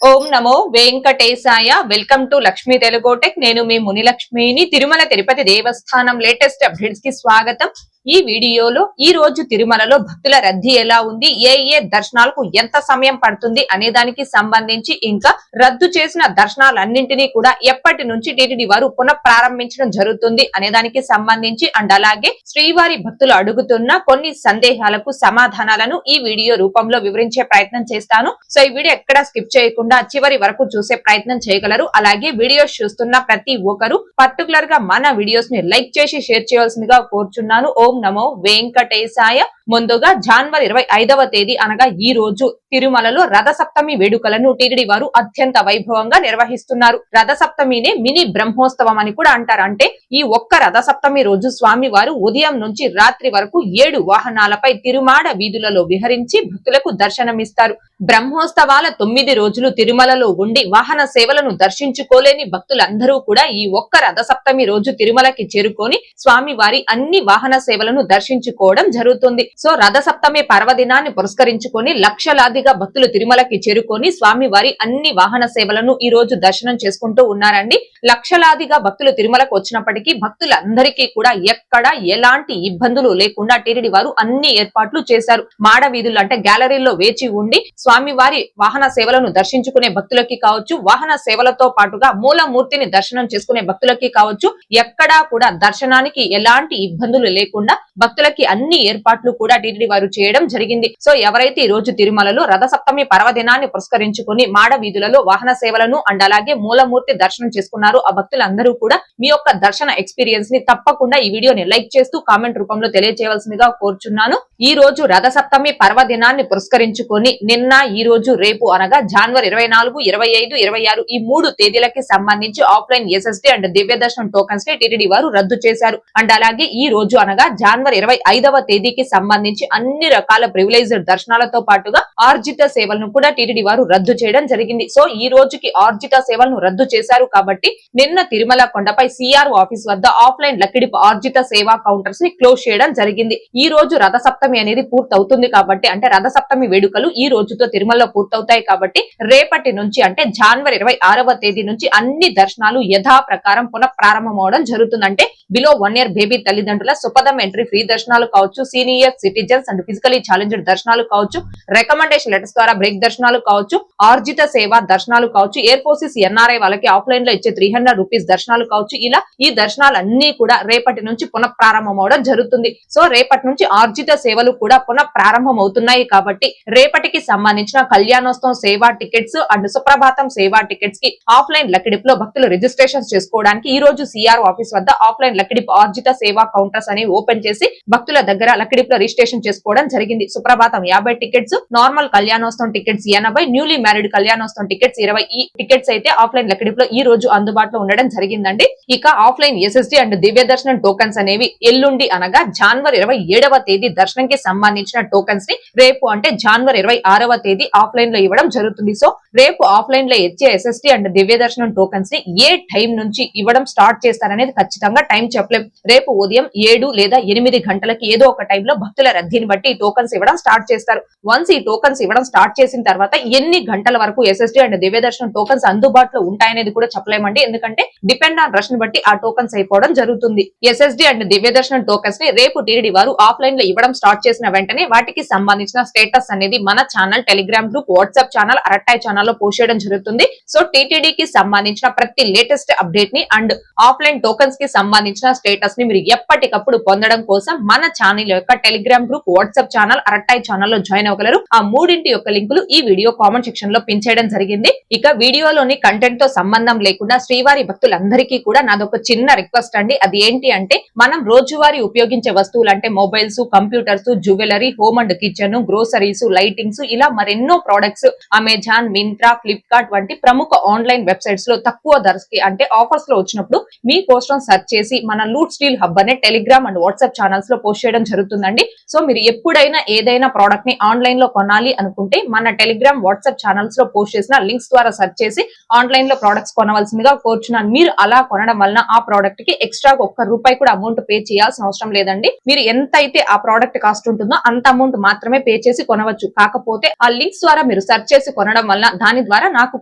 ఓం నమో వెంకటేశాయ. Welcome to Lakshmi Telugu Tech. నేను మీ మునిలక్ష్మిని. తిరుమల తిరుపతి దేవస్థానం లేటెస్ట్ అప్డేట్స్ కి స్వాగతం. ఈ వీడియోలో ఈ రోజు తిరుమలలో భక్తుల రద్దీ ఎలా ఉంది, ఏ దర్శనాలకు ఎంత సమయం పడుతుంది అనే దానికి సంబంధించి, ఇంకా రద్దు చేసిన దర్శనాలన్నింటినీ కూడా ఎప్పటి నుంచి టీటీడీ వారు పునః ప్రారంభించడం జరుగుతుంది అనే దానికి సంబంధించి, అండ్ అలాగే శ్రీవారి భక్తులు అడుగుతున్న కొన్ని సందేహాలకు సమాధానాలను ఈ వీడియో రూపంలో వివరించే ప్రయత్నం చేస్తాను. సో ఈ వీడియో ఎక్కడా స్కిప్ చేయకుండా చివరి వరకు చూసే ప్రయత్నం చేయగలరు. అలాగే వీడియోస్ చూస్తున్న ప్రతి ఒక్కరు పర్టికులర్ గా మన వీడియోస్ ని లైక్ చేసి షేర్ చేయవలసిందిగా కోరుచున్నాను. ఓం నమో వెంకటేశాయ. ముందుగా జనవరి 25వ తేదీ అనగా ఈ రోజు తిరుమలలో రథసప్తమి వేడుకలను టీటీడీ వారు అత్యంత వైభవంగా నిర్వహిస్తున్నారు. రథసప్తమినే మినీ బ్రహ్మోత్సవం అని కూడా అంటారు. అంటే ఈ ఒక్క రథసప్తమి రోజు స్వామి వారు ఉదయం నుంచి రాత్రి వరకు 7 వాహనాలపై తిరుమాడ వీధులలో విహరించి భక్తులకు దర్శనమిస్తారు. బ్రహ్మోత్సవాల 9 రోజులు తిరుమలలో ఉండి వాహన సేవలను దర్శించుకోలేని భక్తులందరూ కూడా ఈ ఒక్క రథసప్తమి రోజు తిరుమలకి చేరుకొని స్వామి వారి అన్ని వాహన సేవలను దర్శించుకోవడం జరుగుతుంది. సో రథసప్తమి పర్వదినాన్ని పురస్కరించుకొని లక్షలాదిగా భక్తులు తిరుమలకి చేరుకొని స్వామి వారి అన్ని వాహన సేవలను ఈ రోజు దర్శనం చేసుకుంటూ ఉన్నారండి. లక్షలాదిగా భక్తులు తిరుమలకు వచ్చినప్పటికీ భక్తులందరికీ కూడా ఎక్కడ ఎలాంటి ఇబ్బందులు లేకుండా టీటీడీ వారు అన్ని ఏర్పాట్లు చేశారు. మాడ వీధులు అంటే గ్యాలరీలో వేచి ఉండి స్వామి వారి వాహన సేవలను దర్శించుకునే భక్తులకి కావచ్చు, వాహన సేవలతో పాటుగా మూలమూర్తిని దర్శనం చేసుకునే భక్తులకి కావచ్చు, ఎక్కడా కూడా దర్శనానికి ఎలాంటి ఇబ్బందులు లేకుండా భక్తులకి అన్ని ఏర్పాట్లు కూడా టీటీడీ వారు చేయడం జరిగింది. సో ఎవరైతే ఈ రోజు తిరుమలలో రథసప్తమి పర్వదినాన్ని పురస్కరించుకుని మాడ వీధులలో వాహన సేవలను అండ్ అలాగే మూలమూర్తి దర్శనం చేసుకున్నారు, ఆ భక్తులందరూ కూడా మీ యొక్క దర్శన ఎక్స్పీరియన్స్ ని తప్పకుండా ఈ వీడియోని లైక్ చేస్తూ కామెంట్ రూపంలో తెలియజేయవలసిందిగా కోరుచున్నాను. ఈ రోజు రథసప్తమి పర్వదినాన్ని పురస్కరించుకొని నిన్న, ఈ రోజు, రేపు అనగా జనవరి 24, 25, 26 ఈ 3 తేదీలకి సంబంధించి ఆఫ్లైన్ ఎస్ఎస్డి అండ్ దివ్య దర్శనం టోకన్స్ ని టీటీడీ వారు రద్దు చేశారు. అండ్ అలాగే ఈ రోజు అనగా జనవరి 25వ తేదీకి సంబంధించి అన్ని రకాల ప్రివిలైజ్డ్ దర్శనాలతో పాటుగా ఆర్జిత సేవలను కూడా టీటీడీ వారు రద్దు చేయడం జరిగింది. సో ఈ రోజుకి ఆర్జిత సేవలను రద్దు చేశారు కాబట్టి నిన్న తిరుమల కొండపై సిఆర్ఓ ఆఫీస్ వద్ద ఆఫ్లైన్ లక్కిడిపు ఆర్జిత సేవా కౌంటర్స్ ని క్లోజ్ చేయడం జరిగింది. ఈ రోజు రథసప్తమి అనేది పూర్తవుతుంది కాబట్టి, అంటే రథసప్తమి వేడుకలు ఈ రోజుతో తిరుమలలో పూర్తవుతాయి కాబట్టి రేపటి నుంచి అంటే జనవరి 26వ తేదీ నుంచి అన్ని దర్శనాలు యథా ప్రకారం పునః ప్రారంభం అవడం జరుగుతుంది. అంటే బిలో 1 year బేబీ తల్లిదండ్రుల సుపదం ఎంట్రీ ఫ్రీ దర్శనాలు కావచ్చు, senior citizens and physically challenged దర్శనాలు కావచ్చు, రికమెండేషన్ లెటర్స్ ద్వారా బ్రేక్ దర్శనాలు కావచ్చు, ఆర్జిత సేవ దర్శనాలు కావచ్చు, ఎయిర్ ఫోర్సెస్ ఎన్ఆర్ఐ వాళ్ళకి ఆఫ్లైన్ లో ఇచ్చే 300 రూపీస్ దర్శనాలు కావచ్చు, ఇలా ఈ దర్శనాలన్నీ కూడా రేపటి నుంచి పునః ప్రారంభం అవడం జరుగుతుంది. సో రేపటి నుంచి ఆర్జిత సేవలు కూడా పునః ప్రారంభం అవుతున్నాయి కాబట్టి రేపటికి సంబంధించిన కళ్యాణోత్సవం సేవా టికెట్స్ అండ్ సుప్రభాతం సేవా టికెట్స్ కి ఆఫ్లైన్ లక్కిడిప్ లో భక్తులు రిజిస్ట్రేషన్ చేసుకోవడానికి ఈ రోజు సిఆర్ఓ ఆఫీస్ వద్ద ఆఫ్లైన్ లక్కిడిప్ ఆర్జిత సేవా కౌంటర్స్ అనేవి ఓపెన్ చేసి భక్తుల దగ్గర లక్కిడిప్ లో రిజిస్ట్రేషన్ చేసుకోవడం జరిగింది. సుప్రభాతం 50 టికెట్స్, నార్మల్ కళ్యాణోత్సవం టికెట్స్ 80, న్యూలీ మ్యారీడ్ కళ్యాణోత్సవం టికెట్స్ 20 ఈ టికెట్స్ అయితే ఆఫ్లైన్ లక్కిడిప్ లో ఈ రోజు అందుబాటులో ఉండడం జరిగిందండి. ఇక ఆఫ్లైన్ ఎస్ఎస్డి అండ్ దివ్య దర్శనం టోకన్స్ అనేవి ఎల్లుండి అనగా జనవరి 27వ తేదీ దర్శనంకి సంబంధించిన టోకన్స్ ని రేపు అంటే జనవరి 26వ తేదీ ఆఫ్లైన్ లో ఇవ్వడం జరుగుతుంది. సో రేపు ఆఫ్లైన్ లో ఇచ్చే ఎస్ఎస్డి అండ్ దివ్య దర్శనం టోకన్స్ ని ఏ టైం నుంచి ఇవ్వడం స్టార్ట్ చేస్తారనేది ఖచ్చితంగా టైం చెప్పలేం. రేపు ఉదయం 7 లేదా 8 గంటలకి ఏదో ఒక టైంలో భక్తుల రద్దీని బట్టి ఈ టోకన్స్ ఇవ్వడం స్టార్ట్ చేస్తారు. వన్స్ ఈ టోకన్స్ ఇవ్వడం స్టార్ట్ చేసిన తర్వాత ఎన్ని గంటల వరకు ఎస్ఎస్డి అండ్ దివ్య దర్శనం టోకన్స్ అందుబాటులో ఉంటాయనేది కూడా చెప్పలేమండి. ఎందుకంటే డిపెండ్ ఆన్ రష్ ని బట్టి ఆ టోకన్స్ అయిపోవడం జరుగుతుంది. ఎస్ఎస్డి అండ్ దివ్య దర్శనం టోకన్స్ ని రేపు టీటీడీ వారు ఆఫ్లైన్ లో ఇవ్వడం స్టార్ట్ చేసిన వెంటనే వాటికి సంబంధించిన స్టేటస్ అనేది మన channel, Telegram group, WhatsApp channel, Arattai channel లో పోస్ట్ చేయడం జరుగుతుంది. సో టీటీడీకి సంబంధించిన ప్రతి లేటెస్ట్ అప్డేట్ ని అండ్ ఆఫ్లైన్ టోకన్స్ కి సంబంధించిన స్టేటస్ ని మీరు ఎప్పటికప్పుడు పొందడం కోసం మన ఛానల్ యొక్క Telegram group, WhatsApp channel, Arattai channel లో జాయిన్ అవ్వగలరు. ఆ మూడింటి యొక్క లింకులు ఈ వీడియో కామెంట్ సెక్షన్ లో పిన్ చేయడం జరిగింది. ఇక వీడియోలోని కంటెంట్ తో సంబంధం లేకుండా శ్రీవారి భక్తులందరికీ కూడా నాదొక చిన్న రిక్వెస్ట్ అండి. అది ఏంటి అంటే మనం రోజువారీ ఉపయోగించే వస్తువులు అంటే mobiles, computers, jewellery, home and kitchen, groceries, lightings ఇలా మరెన్నో ప్రొడక్ట్స్ అమెజాన్, మింత్రా, ఫ్లిప్కార్ట్ వంటి ప్రముఖ ఆన్లైన్ వెబ్సైట్స్ లో తక్కువ ధరకి అంటే ఆఫర్స్ లో వచ్చినప్పుడు మీకోసం సెర్చ్ చేసి మన లూట్ స్టీల్ హబ్ అనే టెలిగ్రామ్ అండ్ వాట్సాప్ ఛానల్స్ లో పోస్ట్ చేయడం జరుగుతుందండి. సో మీరు ఎప్పుడైనా ఏదైనా ప్రోడక్ట్ ని ఆన్లైన్ లో కొనాలి అనుకుంటే మన టెలిగ్రామ్, వాట్సాప్ ఛానల్స్ లో పోస్ట్ చేసిన లింక్స్ ద్వారా సెర్చ్ చేసి ఆన్లైన్ లో ప్రొడక్ట్స్ కొనవలసిందిగా కోరుచున్నాను. మీరు అలా కొనడం వలన ఆ ప్రోడక్ట్ కి ఎక్స్ట్రా ₹1 కూడా అమౌంట్ పే చేయాల్సిన అవసరం లేదండి. మీరు ఎంత అయితే ఆ ప్రోడక్ట్ కాస్ట్ ఉంటుందో అంత అమౌంట్ మాత్రమే పే చేసి కొనవచ్చు. కాకపోతే ఆ లింక్స్ ద్వారా మీరు సెర్చ్ చేసి కొనడం వలన దాని ద్వారా నాకు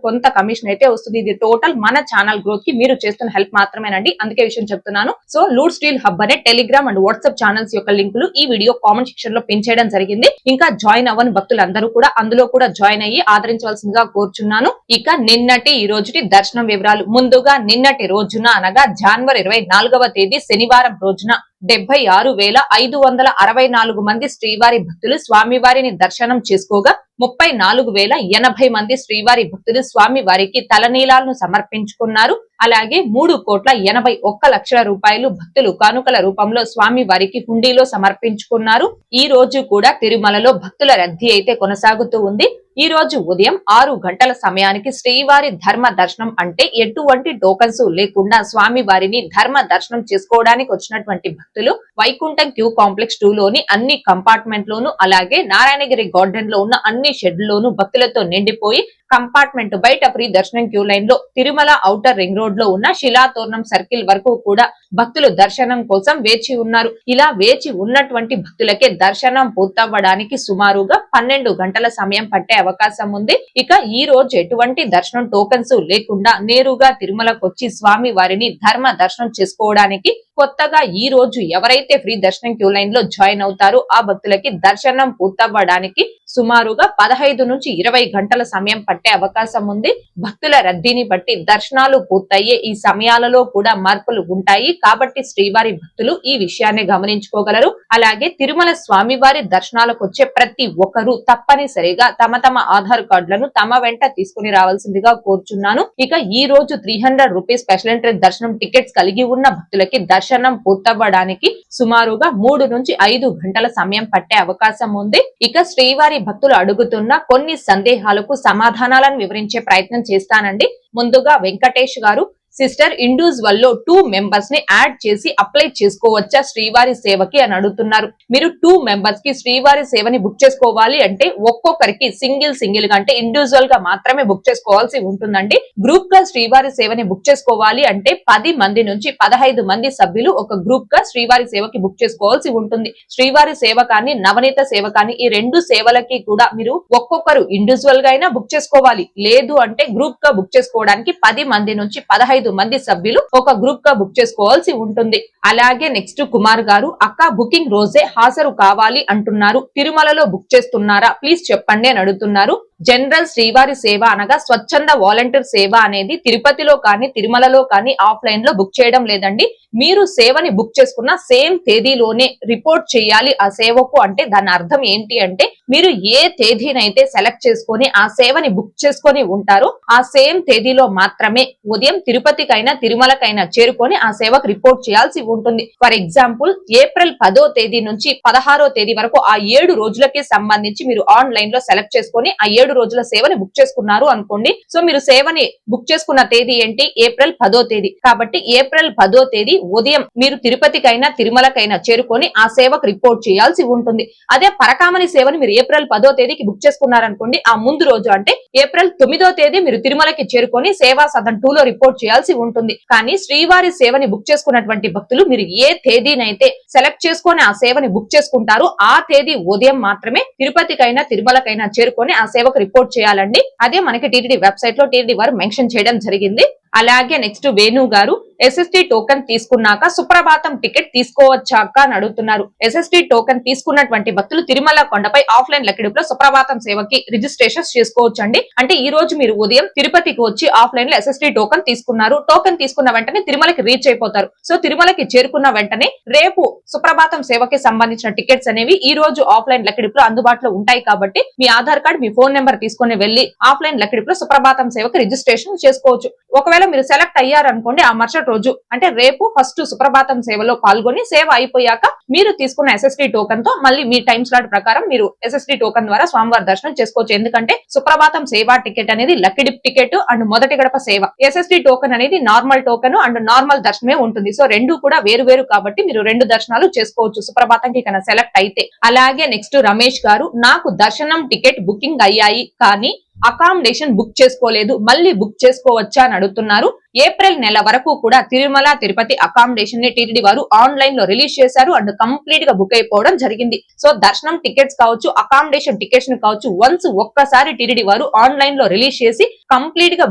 కొంత కమిషన్ అయితే వస్తుంది. ఇది టోటల్ మన ఛానల్ గ్రోత్ కి మీరు చేస్తున్న హెల్ప్ మాత్రమేనండి, అందుకే విషయం చెప్తున్నాను. సో లూడ్ స్టీల్ హబ్ అనే టెలిగ్రామ్ అండ్ వాట్సాప్ ఛానల్స్ యొక్క లింకులు ఈ వీడియో కామెంట్ సెక్షన్ లో పిన్ చేయడం జరిగింది. ఇంకా జాయిన్ అవ్వని భక్తులందరూ కూడా అందులో కూడా జాయిన్ అయ్యి ఆదరించవలసిందిగా కోరుచున్నాను. ఇక నిన్నటి ఈ రోజుటి దర్శనం వివరాలు. ముందుగా నిన్నటి రోజున అనగా జనవరి 24వ తేదీ శనివారం రోజున 76,564 మంది శ్రీవారి భక్తులు స్వామివారిని దర్శనం చేసుకోగా 34,080 మంది శ్రీవారి భక్తులు స్వామి వారికి తలనీలాలను సమర్పించుకున్నారు. అలాగే 3,81,00,000 రూపాయలు భక్తులు కానుకల రూపంలో స్వామి వారికి హుండీలో సమర్పించుకున్నారు. ఈ రోజు కూడా తిరుమలలో భక్తుల రద్దీ అయితే కొనసాగుతూ ఉంది. ఈ రోజు ఉదయం 6 గంటల సమయానికి శ్రీవారి ధర్మ దర్శనం అంటే ఎటువంటి టోకన్స్ లేకుండా స్వామి వారిని ధర్మ దర్శనం చేసుకోవడానికి వచ్చినటువంటి భక్తులు వైకుంఠం క్యూ కాంప్లెక్స్ 2 లోని అన్ని కంపార్ట్మెంట్ లోను అలాగే నారాయణగిరి గార్డెన్ లో ఉన్న అన్ని షెడ్లలోను భక్తులతో నిండిపోయి కంపార్ట్మెంట్ బయట ఫ్రీ దర్శనం క్యూ లైన్ లో తిరుమల ఔటర్ రింగ్ రోడ్ లో ఉన్న శిలాతోరణం సర్కిల్ వరకు కూడా భక్తులు దర్శనం కోసం వేచి ఉన్నారు. ఇలా వేచి ఉన్నటువంటి భక్తులకే దర్శనం పూర్తవ్వడానికి సుమారుగా 12 గంటల సమయం పట్టే అవకాశం ఉంది. ఇక ఈ రోజు ఎటువంటి దర్శనం టోకన్స్ లేకుండా నేరుగా తిరుమలకు వచ్చి స్వామి వారిని ధర్మ దర్శనం చేసుకోవడానికి కొత్తగా ఈ రోజు ఎవరైతే ఫ్రీ దర్శనం క్యూ లైన్ లో జాయిన్ అవుతారో ఆ భక్తులకి దర్శనం పూర్తవ్వడానికి సుమారుగా 15 నుంచి 20 గంటల సమయం పట్టే అవకాశం ఉంది. భక్తుల రద్దీని బట్టి దర్శనాలు పూర్తయ్యే ఈ సమయాలలో కూడా మార్పులు ఉంటాయి కాబట్టి శ్రీవారి భక్తులు ఈ విషయాన్ని గమనించుకోగలరు. అలాగే తిరుమల స్వామివారి దర్శనాలకు వచ్చే ప్రతి ఒక్కరూ తప్పనిసరిగా తమ ఆధార్ కార్డులను తమ వెంట తీసుకుని రావాల్సిందిగా కోరుచున్నాను. ఇక ఈ రోజు 300 రూపీస్ స్పెషల్ ఎంట్రీ దర్శనం టికెట్స్ కలిగి ఉన్న భక్తులకి దర్శనం పూర్తవ్వడానికి సుమారుగా 3 నుంచి 5 గంటల సమయం పట్టే అవకాశం ఉంది. ఇక శ్రీవారి భక్తులు అడుగుతున్న కొన్ని సందేహాలకు సమాధానాలను వివరించే ప్రయత్నం చేస్తానండి. ముందుగా వెంకటేష్ గారు, సిస్టర్ ఇండివిజువల్ లో 2 మెంబర్స్ ని యాడ్ చేసి అప్లై చేసుకోవచ్చా శ్రీవారి సేవకి అని అడుగుతున్నారు. మీరు 2 మెంబర్స్ కి శ్రీవారి సేవని బుక్ చేసుకోవాలి అంటే ఒక్కొక్కరికి సింగిల్ గా అంటే ఇండివిజువల్ గా మాత్రమే బుక్ చేసుకోవాల్సి ఉంటుందండి. గ్రూప్ గా శ్రీవారి సేవని బుక్ చేసుకోవాలి అంటే 10 మంది నుంచి 15 మంది సభ్యులు ఒక గ్రూప్ గా శ్రీవారి సేవకి బుక్ చేసుకోవాల్సి ఉంటుంది. శ్రీవారి సేవ కానీ నవనీత సేవ కానీ ఈ 2 సేవలకి కూడా మీరు ఒక్కొక్కరు ఇండివిజువల్ గా అయినా బుక్ చేసుకోవాలి. లేదు అంటే గ్రూప్ గా బుక్ చేసుకోవడానికి 10 మంది నుంచి 15 మంది సభ్యులు ఒక గ్రూప్ గా బుక్ చేసుకోవాల్సి ఉంటుంది. అలాగే నెక్స్ట్ కుమార్ గారు, అక్క బుకింగ్ రోజే హాజరు కావాలి అంటున్నారు, తిరుమలలో బుక్ చేస్తున్నారా ప్లీజ్ చెప్పండి అని అడుగుతున్నారు. జనరల్ శ్రీవారి సేవ అనగా స్వచ్ఛంద వాలంటీర్ సేవ అనేది తిరుపతిలో కానీ తిరుమలలో కానీ ఆఫ్లైన్ లో బుక్ చేయడం లేదండి. మీరు సేవని బుక్ చేసుకున్న సేమ్ తేదీలోనే రిపోర్ట్ చేయాలి ఆ సేవకు. అంటే దాని అర్థం ఏంటి అంటే మీరు ఏ తేదీనైతే సెలెక్ట్ చేసుకొని ఆ సేవని బుక్ చేసుకొని ఉంటారో ఆ సేమ్ తేదీలో మాత్రమే ఉదయం తిరుపతికైనా తిరుమలకైనా చేరుకొని ఆ సేవకు రిపోర్ట్ చేయాల్సి ఉంటుంది. ఫర్ ఎగ్జాంపుల్ ఏప్రిల్ 10వ తేదీ నుంచి 16వ తేదీ వరకు ఆ 7 రోజులకి సంబంధించి మీరు ఆన్లైన్ లో సెలెక్ట్ చేసుకొని ఆ 7 రోజుల సేవని బుక్ చేసుకున్నారు అనుకోండి. సో మీరు సేవని బుక్ చేసుకున్న తేదీ ఏంటి? ఏప్రిల్ 10వ తేదీ. కాబట్టి ఏప్రిల్ 10వ తేదీ ఉదయం మీరు తిరుపతికైనా తిరుమలకైనా చేరుకొని ఆ సేవకు రిపోర్ట్ చేయాల్సి ఉంటుంది. అదే పరకామణి సేవని మీరు ఏప్రిల్ 10వ తేదీకి బుక్ చేసుకున్నారనుకోండి, ఆ ముందు రోజు అంటే ఏప్రిల్ 9వ తేదీ మీరు తిరుమలకి చేరుకొని సేవా సదన్ 2 లో రిపోర్ట్ చేయాల్సి ఉంటుంది. కానీ శ్రీవారి సేవని బుక్ చేసుకున్నటువంటి భక్తులు మీరు ఏ తేదీనైతే సెలెక్ట్ చేసుకొని ఆ సేవని బుక్ చేసుకుంటారో ఆ తేదీ ఉదయం మాత్రమే తిరుపతికైనా తిరుమలకైనా చేరుకొని ఆ సేవకు రిపోర్ట్ చేయాలండి. అదే మనకి టీటీడీ వెబ్సైట్ లో టీటీడీ వారు మెన్షన్ చేయడం జరిగింది. అలాగే నెక్స్ట్ వేణు గారు, ఎస్ఎస్టీ టోకెన్ తీసుకున్నాక సుప్రభాతం టికెట్ తీసుకోవచ్చాక అని అడుగుతున్నారు. ఎస్ఎస్టీ టోకెన్ తీసుకున్నటువంటి భక్తులు తిరుమల కొండపై ఆఫ్లైన్ లెక్కిడిపులో సుప్రభాతం సేవకి రిజిస్ట్రేషన్ చేసుకోవచ్చు అండి. అంటే ఈ రోజు మీరు ఉదయం తిరుపతికి వచ్చి ఆఫ్లైన్ లో ఎస్ఎస్టీ టోకెన్ తీసుకున్నారు. టోకెన్ తీసుకున్న వెంటనే తిరుమలకి రీచ్ అయిపోతారు. సో తిరుమలకి చేరుకున్న వెంటనే రేపు సుప్రభాతం సేవకి సంబంధించిన టికెట్స్ అనేవి ఈ రోజు ఆఫ్లైన్ లెక్కిడిపులో అందుబాటులో ఉంటాయి. కాబట్టి మీ ఆధార్ కార్డ్, మీ ఫోన్ నెంబర్ తీసుకుని వెళ్లి ఆఫ్లైన్ లెక్కిడిపులో సుప్రభాతం సేవకి రిజిస్ట్రేషన్ చేసుకోవచ్చు. ఒకవేళ మీరు సెలెక్ట్ అయ్యారనుకోండి, ఆ మరుసటి రోజు అంటే రేపు ఫస్ట్ సుప్రభాతం సేవలో పాల్గొని సేవ అయిపోయాక మీరు తీసుకున్న ఎస్ఎస్టీ టోకెన్ తో మళ్ళీ మీ టైం స్లాట్ ప్రకారం మీరు ఎస్ఎస్టీ టోకెన్ ద్వారా స్వామివారి దర్శనం చేసుకోవచ్చు. ఎందుకంటే సుప్రభాతం సేవా టికెట్ అనేది లక్కిడిప్ టికెట్ అండ్ మొదటి గడప సేవ. ఎస్ఎస్టీ టోకెన్ అనేది నార్మల్ టోకెన్ అండ్ నార్మల్ దర్శనమే ఉంటుంది. సో రెండు కూడా వేరు కాబట్టి మీరు 2 దర్శనాలు చేసుకోవచ్చు సుప్రభాతంకి సెలెక్ట్ అయితే. అలాగే నెక్స్ట్ రమేష్ గారు, నాకు దర్శనం టికెట్ బుకింగ్ అయ్యాయి కానీ అకామిడేషన్ బుక్ చేసుకోలేదు, మళ్ళీ బుక్ చేసుకోవచ్చా అని అడుగుతున్నారు. ఏప్రిల్ నెల వరకు కూడా తిరుమల తిరుపతి అకామిడేషన్ ని టీటీడీ వారు ఆన్లైన్ లో రిలీజ్ చేశారు అండ్ కంప్లీట్ గా బుక్ అయిపోవడం జరిగింది. సో దర్శనం టికెట్స్ కావచ్చు, అకామిడేషన్ టికెట్స్ కావచ్చు, వన్స్ ఒక్కసారి టీటీడీ వారు ఆన్లైన్ లో రిలీజ్ చేసి కంప్లీట్ గా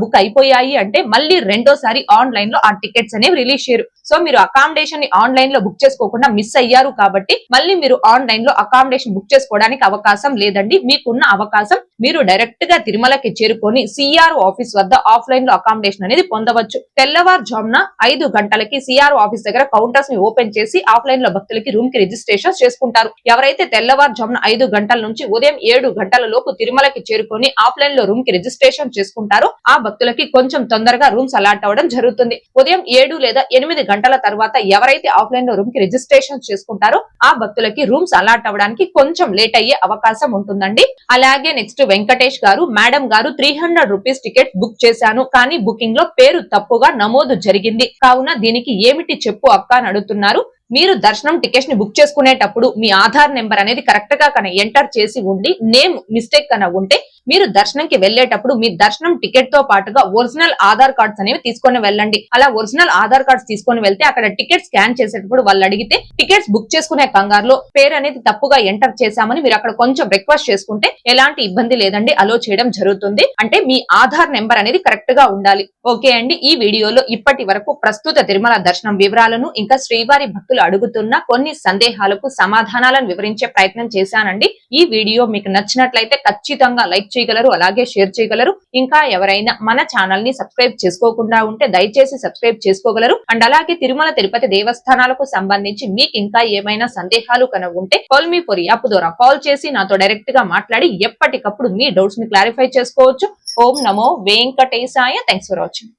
బుక్ అయిపోయాయి అంటే మళ్ళీ రెండోసారి ఆన్లైన్ లో ఆ టికెట్స్ అనేవి రిలీజ్ చేయరు. సో మీరు అకామిడేషన్ ని ఆన్లైన్ లో బుక్ చేసుకోకుండా మిస్ అయ్యారు కాబట్టి మళ్ళీ మీరు ఆన్లైన్ లో అకామిడేషన్ బుక్ చేసుకోవడానికి అవకాశం లేదండి. మీకున్న అవకాశం మీరు డైరెక్ట్ గా తిరుమలకి చేరుకొని సిఆర్ఓ ఆఫీస్ వద్ద ఆఫ్లైన్ లో అకామిడేషన్ అనేది పొందవచ్చు. తెల్లవారుజామున 5 గంటలకి సిఆర్ఓ ఆఫీస్ దగ్గర కౌంటర్స్ ని ఓపెన్ చేసి ఆఫ్లైన్ లో భక్తులకి రూమ్ కి రిజిస్ట్రేషన్ చేసుకుంటారు. ఎవరైతే తెల్లవారుజామున 5 గంటల నుంచి ఉదయం 7 గంటల లోపు తిరుమలకి చేరుకొని ఆఫ్లైన్ లో రూమ్ కి రిజిస్ట్రేషన్ చేసుకుంటారో ఆ భక్తులకి కొంచెం తొందరగా రూమ్స్ అలాట్ అవ్వడం జరుగుతుంది. ఉదయం 7 లేదా 8 గంటల తర్వాత ఎవరైతే ఆఫ్లైన్ లో రూమ్ కి రిజిస్ట్రేషన్ చేసుకుంటారో ఆ భక్తులకి రూమ్స్ అలాట్ అవ్వడానికి కొంచెం లేట్ అయ్యే అవకాశం ఉంటుందండి. అలాగే నెక్స్ట్ వెంకటేష్ గారు, మేడం గారు 300 రూపీస్ టికెట్ బుక్ చేశాను, కానీ బుకింగ్ లో పేరు తప్పుగా నమోదు జరిగింది, కావున దీనికి ఏమిటి చెప్పు అక్క అని అడుగుతున్నారు. మీరు దర్శనం టికెట్స్ ని బుక్ చేసుకునేటప్పుడు మీ ఆధార్ నెంబర్ అనేది కరెక్ట్ గా ఎంటర్ చేసి ఉండి నేమ్ మిస్టేక్ కన్నా ఉంటే మీరు దర్శనంకి వెళ్లేటప్పుడు మీ దర్శనం టికెట్ తో పాటుగా ఒరిజినల్ ఆధార్ కార్డ్స్ అనేవి తీసుకొని వెళ్ళండి. అలా ఒరిజినల్ ఆధార్ కార్డ్స్ తీసుకొని వెళ్తే అక్కడ టికెట్ స్కాన్ చేసేటప్పుడు వాళ్ళు అడిగితే టికెట్స్ బుక్ చేసుకునే కంగారులో పేరు అనేది తప్పుగా ఎంటర్ చేశామని మీరు అక్కడ కొంచెం రిక్వెస్ట్ చేసుకుంటే ఎలాంటి ఇబ్బంది లేదండి, అలో చేయడం జరుగుతుంది. అంటే మీ ఆధార్ నెంబర్ అనేది కరెక్ట్ గా ఉండాలి. ఓకే అండి, ఈ వీడియోలో ఇప్పటి వరకు ప్రస్తుత తిరుమల దర్శనం వివరాలను ఇంకా శ్రీవారి భక్తులు అడుగుతున్న కొన్ని సందేహాలకు సమాధానాలను వివరించే ప్రయత్నం చేశానండి. ఈ వీడియో మీకు నచ్చినట్లయితే ఖచ్చితంగా లైక్ చేయగలరు, అలాగే షేర్ చేయగలరు. ఇంకా ఎవరైనా మన ఛానల్ ని సబ్స్క్రైబ్ చేసుకోకుండా ఉంటే దయచేసి సబ్స్క్రైబ్ చేసుకోగలరు. అండ్ అలాగే తిరుమల తిరుపతి దేవస్థానాలకు సంబంధించి మీకు ఇంకా ఏమైనా సందేహాలు కనుక ఉంటే కాల్ మీ ఫర్ యాప్ ద్వారా కాల్ చేసి నాతో డైరెక్ట్ గా మాట్లాడి ఎప్పటికప్పుడు మీ డౌట్స్ ని క్లారిఫై చేసుకోవచ్చు. ఓం నమో వెంకటేశాయ. Thanks for watching.